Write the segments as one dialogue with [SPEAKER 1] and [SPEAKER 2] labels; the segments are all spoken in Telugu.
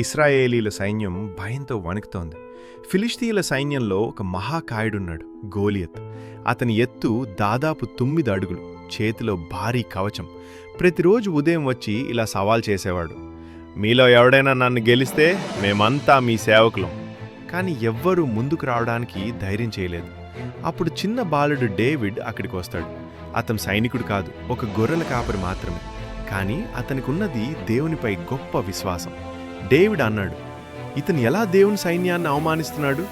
[SPEAKER 1] ఇశ్రాయేలీల సైన్యం భయంతో వణుకుతోంది. ఫిలిష్తీయుల సైన్యంలో ఒక మహాకాయుడున్నాడు, గోలియత్. అతని ఎత్తు దాదాపు 9 అడుగులు, చేతిలో భారీ కవచం. ప్రతిరోజు ఉదయం వచ్చి ఇలా సవాల్ చేసేవాడు, మీలో ఎవడైనా నన్ను గెలిస్తే మేమంతా మీ సేవకులం. కానీ ఎవ్వరూ ముందుకు రావడానికి ధైర్యం చేయలేదు. అప్పుడు చిన్న బాలుడు డేవిడ్ అక్కడికి వస్తాడు. అతను సైనికుడు కాదు, ఒక గొర్రెల కాపరి మాత్రమే. కానీ అతనికున్నది దేవునిపై గొప్ప విశ్వాసం. డేవిడ్ అన్నాడు, ఇతను ఎలా దేవుని సైన్యాన్ని అవమానిస్తున్నాడు?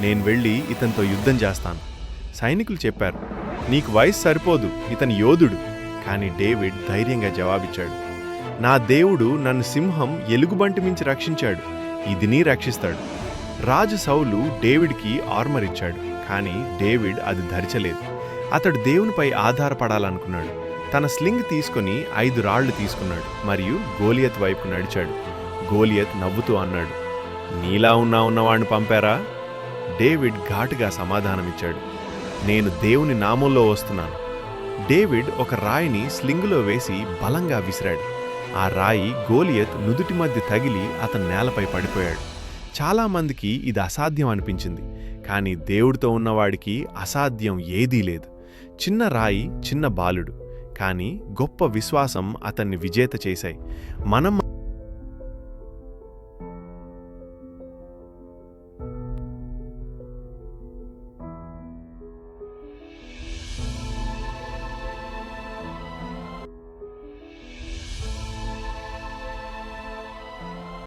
[SPEAKER 1] నేను వెళ్ళి ఇతనితో యుద్ధం చేస్తాను. సైనికులు చెప్పారు, నీకు వయసు సరిపోదు, ఇతని యోధుడు. కానీ డేవిడ్ ధైర్యంగా జవాబిచ్చాడు, నా దేవుడు నన్ను సింహం ఎలుగుబంటి మించి రక్షించాడు, ఇది నీ రక్షిస్తాడు. రాజు సౌలు డేవిడ్కి ఆర్మర్ ఇచ్చాడు, కానీ డేవిడ్ అది ధరించలేదు. అతడు దేవునిపై ఆధారపడాలనుకున్నాడు. తన స్లింగ్ తీసుకుని 5 రాళ్లు తీసుకున్నాడు మరియు గోలియత్ వైపు నడిచాడు. గోలియత్ నవ్వుతూ అన్నాడు, నీలా ఉన్నవాణ్ణి పంపారా? డేవిడ్ ఘాటుగా సమాధానమిచ్చాడు, నేను దేవుని నామంలో వస్తున్నాను. డేవిడ్ ఒక రాయిని స్లింగులో వేసి బలంగా విసిరాడు. ఆ రాయి గోలియత్ నుదుటి మధ్య తగిలి అతను నేలపై పడిపోయాడు. చాలామందికి ఇది అసాధ్యం అనిపించింది, కానీ దేవుడితో ఉన్నవాడికి అసాధ్యం ఏదీ లేదు. చిన్న రాయి, చిన్న బాలుడు, కానీ గొప్ప విశ్వాసం అతన్ని విజేత చేశాయి. మనం